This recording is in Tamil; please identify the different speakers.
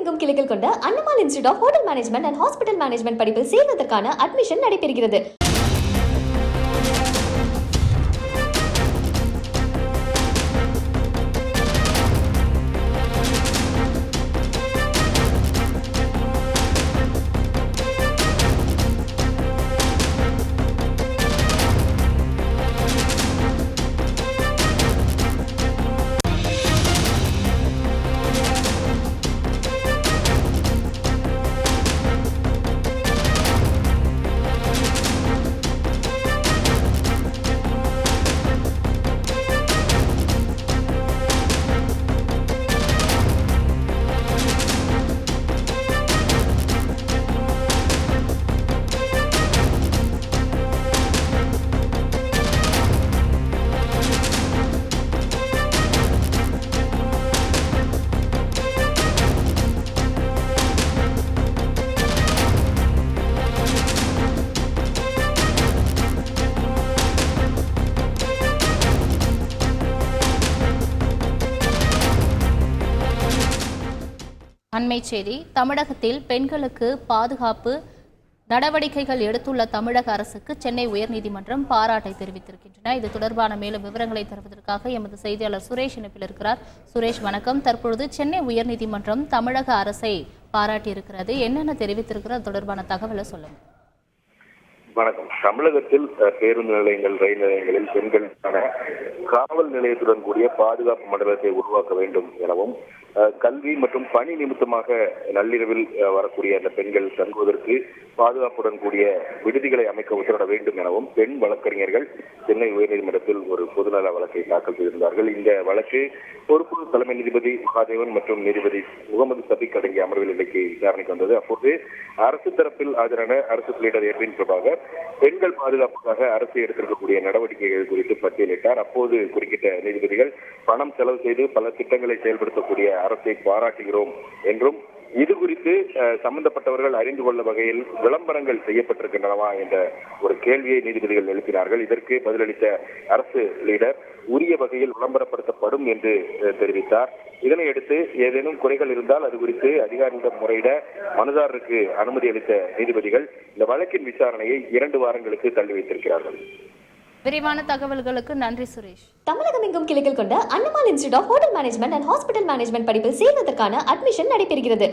Speaker 1: தமிழகமெங்கும் கிளைகள் கொண்ட Annamal institute of hotel management and hospital management படிப்பில் சேர்வதற்கான அட்மிஷன் நடைபெறுகிறது.
Speaker 2: அண்மை செய்தி. தமிழகத்தில் பெண்களுக்கு பாதுகாப்பு நடவடிக்கைகள் எடுத்துள்ள தமிழக அரசுக்கு சென்னை உயர்நீதிமன்றம் பாராட்டை தெரிவித்திருக்கின்றன. இது தொடர்பான மேலும் விவரங்களை தருவதற்காக எமது செய்தியாளர் சுரேஷ் இணைப்பில் இருக்கிறார். சுரேஷ், வணக்கம். தற்பொழுது சென்னை உயர்நீதிமன்றம் தமிழக அரசை பாராட்டியிருக்கிறது. என்னென்ன தெரிவித்திருக்கிறது தொடர்பான தகவலை சொல்லுங்க.
Speaker 3: வணக்கம். தமிழகத்தில் பேருந்து நிலையங்கள், ரயில் நிலையங்களில் பெண்களுக்கான காவல் நிலையத்துடன் கூடிய பாதுகாப்பு மண்டலத்தை உருவாக்க வேண்டும் எனவும், கல்வி மற்றும் பணி நிமித்தமாக நள்ளிரவில் வரக்கூடிய அந்த பெண்கள் தங்குவதற்கு பாதுகாப்புடன் கூடிய விடுதிகளை அமைக்க உத்தரவிட வேண்டும் எனவும் பெண் வழக்கறிஞர்கள் சென்னை உயர்நீதிமன்றத்தில் ஒரு பொதுநல வழக்கை தாக்கல் செய்திருந்தார்கள். இந்த வழக்கு பொறுப்பு தலைமை நீதிபதி மகாதேவன் மற்றும் நீதிபதி முகமது சபிக் அடங்கிய அமர்வில் இன்றைக்கு விசாரணைக்கு வந்தது. அப்போது அரசு தரப்பில் ஆஜரான அரசு லீடர் எர்வின் பிரபாகர் பெண்கள் பாதுகாப்புக்காக அரசு எடுத்திருக்கக்கூடிய நடவடிக்கைகள் குறித்து பட்டியலிட்டார். அப்போது குறுக்கிட்ட நீதிபதிகள் பணம் செலவு செய்து பல திட்டங்களை செயல்படுத்தக்கூடிய அரசை பாராட்டுகிறோம் என்றும், இது குறித்து சம்பந்தப்பட்டவர்கள் அறிந்து கொள்ள வகையில் விளம்பரங்கள் செய்யப்பட்டிருக்கின்றனவா என்ற ஒரு கேள்வியை நீதிபதிகள் எழுப்பினார்கள். இதற்கு பதிலளித்த அரசு லீடர் உரிய வகையில் விளம்பரப்படுத்தப்படும் என்று தெரிவித்தார். இதனையடுத்து ஏதேனும் குறைகள் இருந்தால் அது குறித்து அதிகாரியிடம் முறையிட மனுதாரருக்கு அனுமதி அளித்த நீதிபதிகள் இந்த வழக்கின் விசாரணையை 2 வாரங்களுக்கு தள்ளி வைத்திருக்கிறார்கள்.
Speaker 2: விரிவான தகவல்களுக்கு நன்றி சுரேஷ்.
Speaker 1: தமிழகமெங்கும் கிளைகள் கொண்ட Annamal institute of hotel management and hospital management படிப்பில் சேர்வதற்கான அட்மிஷன் நடைபெறுகிறது.